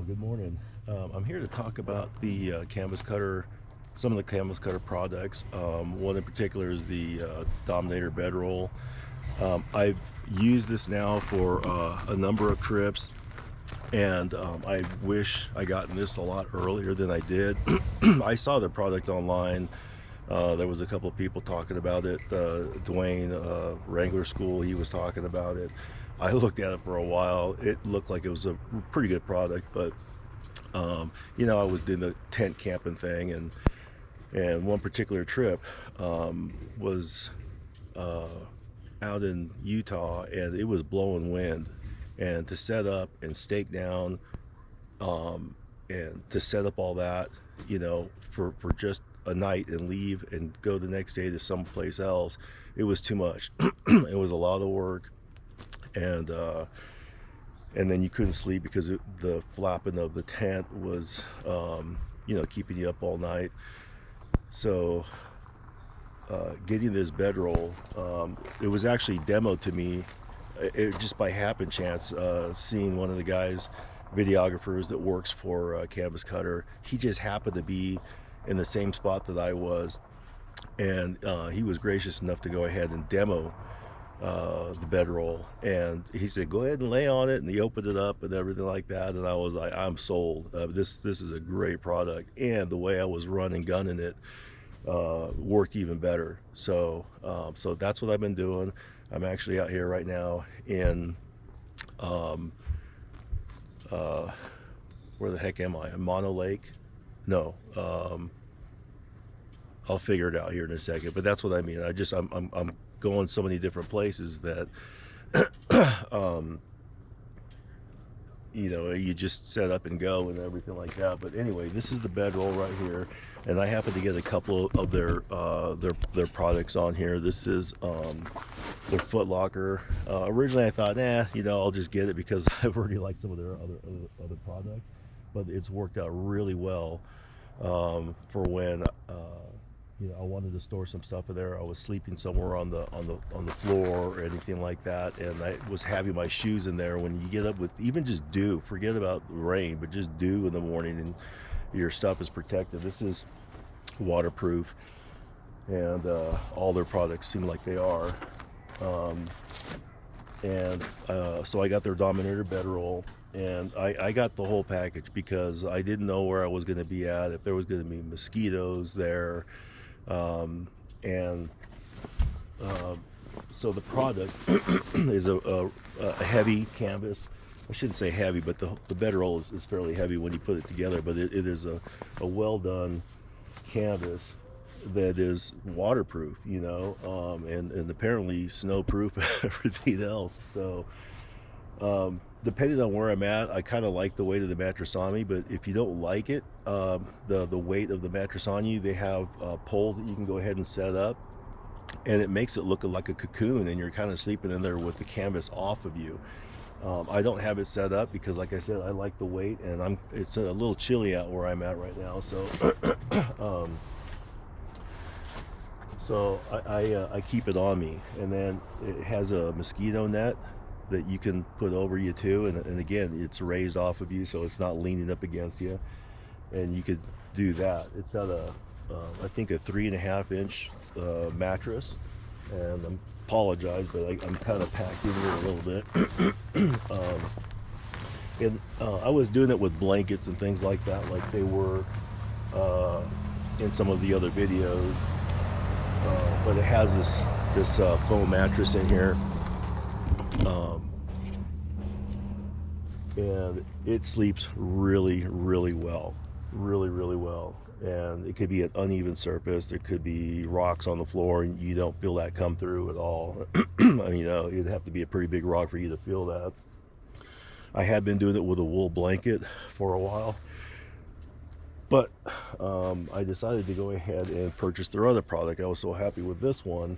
Good morning. I'm here to talk about the canvas cutter, some of the canvas cutter products. One in particular is the Dominator Bedroll. I've used this now for a number of trips, and I wish I gotten this a lot earlier than I did. I saw the product online. There was a couple of people talking about it. Dwayne, Wrangler School, he was talking about it. I looked at it for a while. It looked like it was a pretty good product, but I was doing the tent camping thing, and one particular trip was out in Utah, and it was blowing wind, and to set up and stake down, and to set up all that, for just a night and leave and go the next day to someplace else, it was too much. It was a lot of work, and then you couldn't sleep because the flapping of the tent was keeping you up all night. So getting this bedroll, it was actually demoed to me, just by happen chance, seeing one of the guys, videographers that works for Canvas Cutter. He just happened to be in the same spot that I was, and he was gracious enough to go ahead and demo the bedroll, and he said go ahead and lay on it, and he opened it up and everything like that, and I was like, I'm sold. This is a great product, and the way I was running gunning it worked even better. So that's what I've been doing. I'm actually out here right now in where the heck am I? In Mono Lake? No, I'll figure it out here in a second, but that's what I mean. I'm going so many different places that you just set up and go and everything like that. But anyway, this is the bedroll right here, and I happen to get a couple of their products on here. This is their foot locker. Originally I thought, I'll just get it because I've already liked some of their other products, but it's worked out really well for when I wanted to store some stuff in there. I was sleeping somewhere on the floor or anything like that, and I was having my shoes in there. When you get up with even just dew, forget about the rain, but just dew in the morning, and your stuff is protected. This is waterproof, and all their products seem like they are. So I got their Dominator Bedroll, and I got the whole package because I didn't know where I was going to be at, if there was going to be mosquitoes there. So the product is a heavy canvas. I shouldn't say heavy, but the bedroll is fairly heavy when you put it together, but it is a well done canvas that is waterproof, and apparently snowproof, everything else. So depending on where I'm at, I kind of like the weight of the mattress on me, but if you don't like it, the weight of the mattress on you, they have poles that you can go ahead and set up, and it makes it look like a cocoon, and you're kind of sleeping in there with the canvas off of you. I don't have it set up because, like I said, I like the weight, and it's a little chilly out where I'm at right now, so I keep it on me. And then it has a mosquito net that you can put over you too, and again, it's raised off of you, so it's not leaning up against you, and you could do that. It's got I think a 3.5 inch mattress, and I apologize, but I'm kind of packed in here a little bit. And I was doing it with blankets and things like that, like they were in some of the other videos, but it has this foam mattress in here. And it sleeps really well, really well. And it could be an uneven surface, there could be rocks on the floor, and you don't feel that come through at all. It'd have to be a pretty big rock for you to feel that. I had been doing it with a wool blanket for a while, but I decided to go ahead and purchase their other product. I was so happy with this one.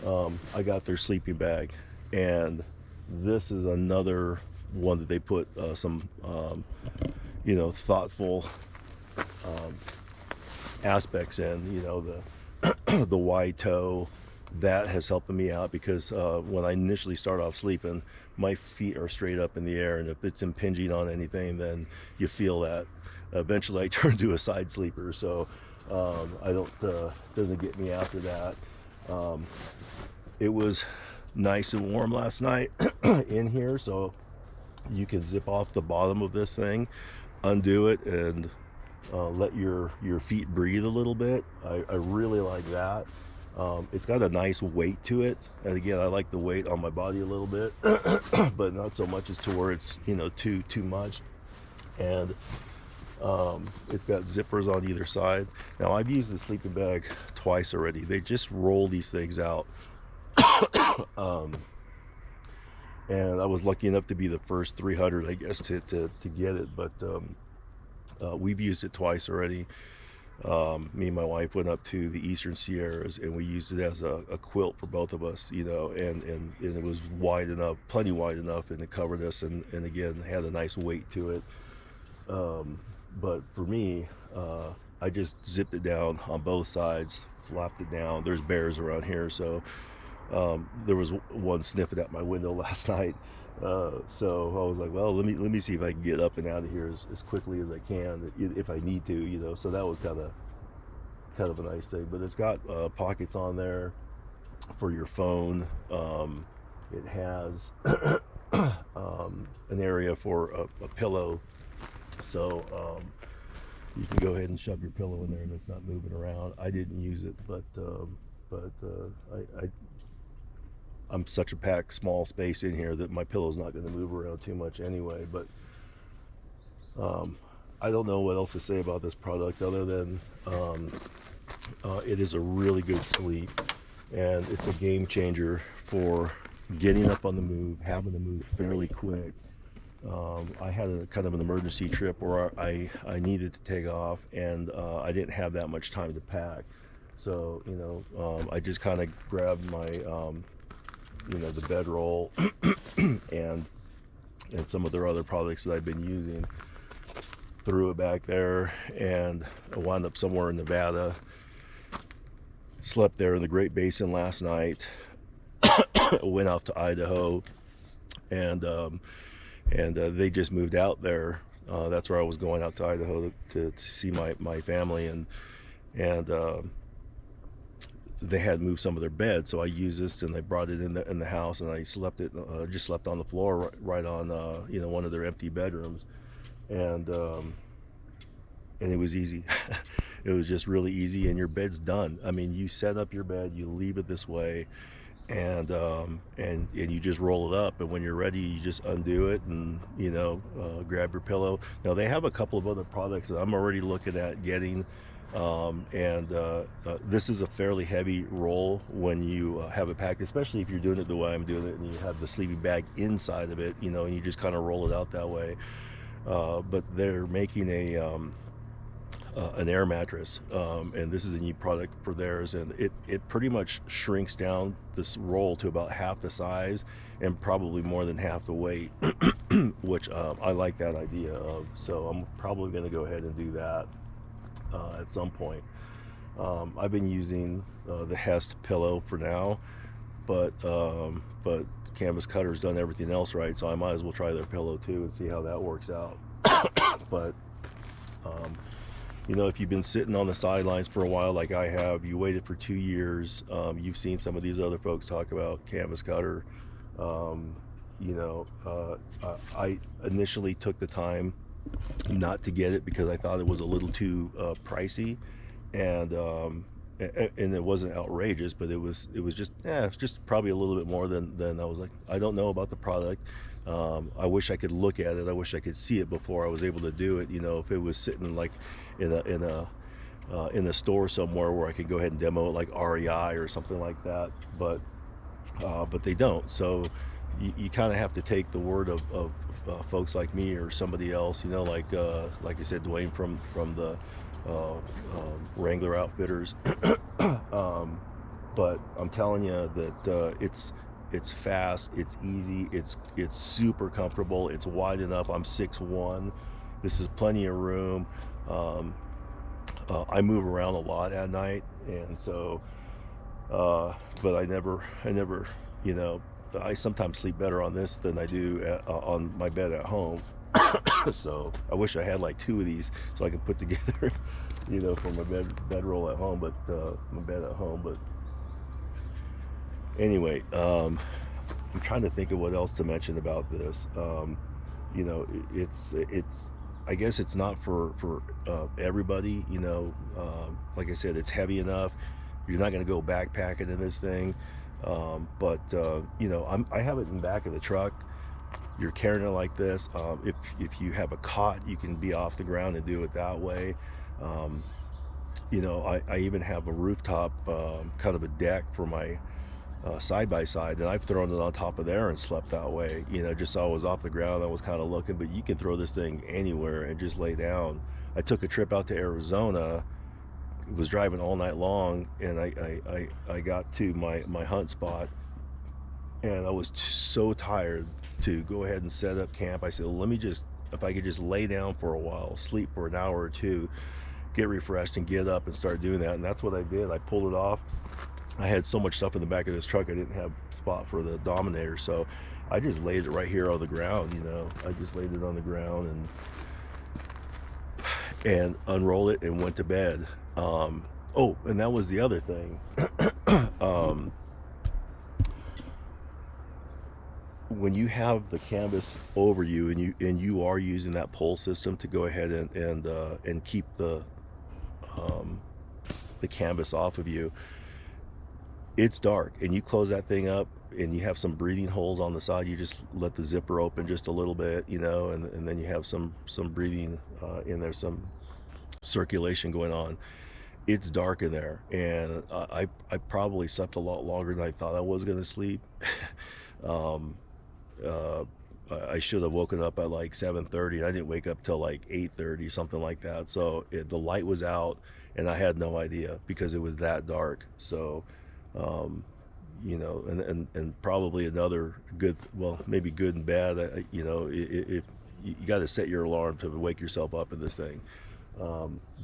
I got their sleeping bag, and this is another one that they put some thoughtful aspects in. The the wide toe, that has helped me out, because when I initially start off sleeping, my feet are straight up in the air, and if it's impinging on anything, then you feel that. Eventually I turn to a side sleeper, so I don't doesn't get me after that. um, it was nice and warm last night in here, so you can zip off the bottom of this thing, undo it, and let your feet breathe a little bit. I really like that. It's got a nice weight to it, and again, I like the weight on my body a little bit, but not so much as to where it's, you know, too much. And it's got zippers on either side. Now, I've used the sleeping bag twice already. They just roll these things out. And I was lucky enough to be the first 300, I guess, to get it. But we've used it twice already. Me and my wife went up to the Eastern Sierras, and we used it as a quilt for both of us, you know, and it was wide enough, plenty wide enough, and it covered us, and again, had a nice weight to it. But for me, I just zipped it down on both sides, flopped it down. There's bears around here, so there was one sniffing at my window last night. So I was like, well, let me see if I can get up and out of here as quickly as I can, if I need to, you know. So that was kind of a nice thing. But it's got pockets on there for your phone. It has an area for a pillow, so you can go ahead and shove your pillow in there and it's not moving around. I didn't use it, but I'm such a packed small space in here that my pillow's not going to move around too much anyway. But I don't know what else to say about this product other than it is a really good sleep, and it's a game changer for getting up on the move, having to move fairly quick. I had a kind of an emergency trip where I needed to take off, and I didn't have that much time to pack. So, you know, I just kind of grabbed my, you know, the bedroll and some of their other products that I've been using, threw it back there, and I wound up somewhere in Nevada. Slept there in the Great Basin last night. Went off to Idaho, and they just moved out there. That's where I was going, out to Idaho to see my family, and they had moved some of their beds, so I used this, and they brought it in the house, and I just slept on the floor right on you know, one of their empty bedrooms, and it was easy. It was just really easy, and your bed's done. I mean, you set up your bed, you leave it this way, and you just roll it up, and when you're ready, you just undo it, and, you know, grab your pillow. Now, they have a couple of other products that I'm already looking at getting, this is a fairly heavy roll when you have it packed, especially if you're doing it the way I'm doing it, and you have the sleeping bag inside of it, you know, and you just kind of roll it out that way. But they're making an air mattress, and this is a new product for theirs, and it pretty much shrinks down this roll to about half the size and probably more than half the weight, which I like that idea of. So I'm probably going to go ahead and do that at some point. I've been using the Hest pillow for now, but Canvas Cutter's done everything else right, so I might as well try their pillow too and see how that works out. But you know, if you've been sitting on the sidelines for a while like I have, you waited for 2 years, you've seen some of these other folks talk about Canvas Cutter. You know, I initially took the time not to get it because I thought it was a little too pricey, and it wasn't outrageous, but it was just probably a little bit more than I was like, I don't know about the product. I wish I could look at it. I wish I could see it before I was able to do it. You know, if it was sitting like in a store somewhere where I could go ahead and demo it, like REI or something like that. But they don't. So you kind of have to take the word of folks like me or somebody else. You know, like I said, Dwayne from the Wrangler Outfitters. But I'm telling you that it's fast, it's easy, it's super comfortable, it's wide enough. I'm 6'1". This is plenty of room. I move around a lot at night, and so But I never, you know, I sometimes sleep better on this than I do on my bed at home. So I wish I had like 2 of these so I could put together, you know, for my bedroll at home, but my bed at home. But anyway, I'm trying to think of what else to mention about this. You know, it's I guess it's not for everybody. You know, like I said, it's heavy enough. You're not going to go backpacking in this thing. But you know, I have it in the back of the truck. You're carrying it like this. If you have a cot, you can be off the ground and do it that way. Um, you know, I even have a rooftop, kind of a deck for my side by side, and I've thrown it on top of there and slept that way. You know, just so I was off the ground. I was kind of looking, but you can throw this thing anywhere and just lay down. I took a trip out to Arizona, was driving all night long, and I got to my hunt spot, and I was so tired to go ahead and set up camp. I said, well, let me just, if I could just lay down for a while, sleep for an hour or two, get refreshed and get up and start doing that. And that's what I did. I pulled it off. I had so much stuff in the back of this truck, I didn't have a spot for the Dominator, so I just laid it right here on the ground. You know, I just laid it on the ground and unrolled it and went to bed. Oh, and that was the other thing. When you have the canvas over you and you are using that pole system to go ahead and keep the canvas off of you, it's dark, and you close that thing up and you have some breathing holes on the side. You just let the zipper open just a little bit, you know, and then you have some breathing in there, some circulation going on. It's dark in there, and I probably slept a lot longer than I thought I was going to sleep. um, uh, I should have woken up at like 7:30. I didn't wake up till like 8:30, something like that. So the light was out, and I had no idea because it was that dark. So, you know, and probably another good, well, maybe good and bad. You know, if you got to set your alarm to wake yourself up in this thing.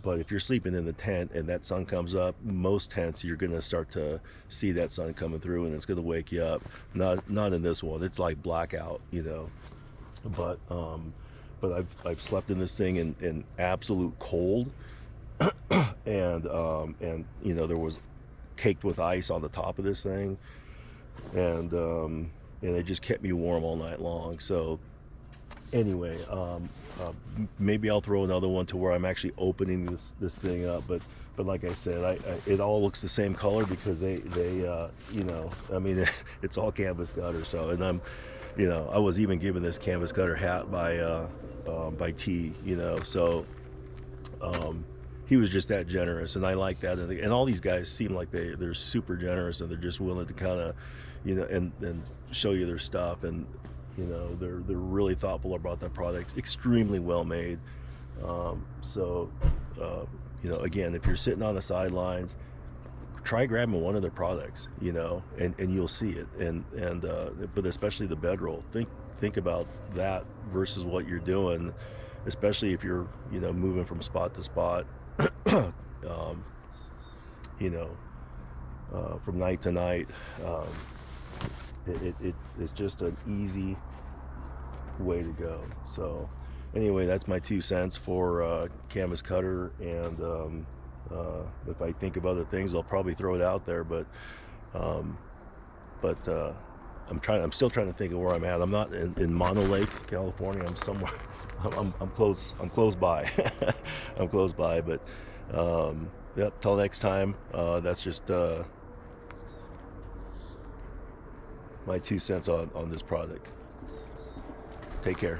But if you're sleeping in the tent and that sun comes up, most tents you're going to start to see that sun coming through, and it's going to wake you up. Not in this one. It's like blackout, you know. But I've slept in this thing in absolute cold, and you know, there was caked with ice on the top of this thing, and it just kept me warm all night long. So anyway, maybe I'll throw another one to where I'm actually opening this thing up, but like I said, it all looks the same color because they you know, I mean, it's all canvas gutter. So, and I'm, you know, I was even given this canvas gutter hat by T, you know, so he was just that generous, and I like that. And all these guys seem like they're super generous, and they're just willing to kind of, you know, and show you their stuff. And you know, they're really thoughtful about that product. Extremely well made. So you know, again, if you're sitting on the sidelines, try grabbing one of their products, you know, and you'll see it. And but especially the bedroll, think about that versus what you're doing, especially if you're, you know, moving from spot to spot. You know, from night to night. It's just an easy way to go. So anyway, that's my 2 cents for canvas cutter. And if I think of other things, I'll probably throw it out there. But I'm still trying to think of where I'm at. I'm not in Mono Lake, California. I'm somewhere. I'm close by. I'm close by. But yep, till next time. That's just my 2 cents on this product. Take care.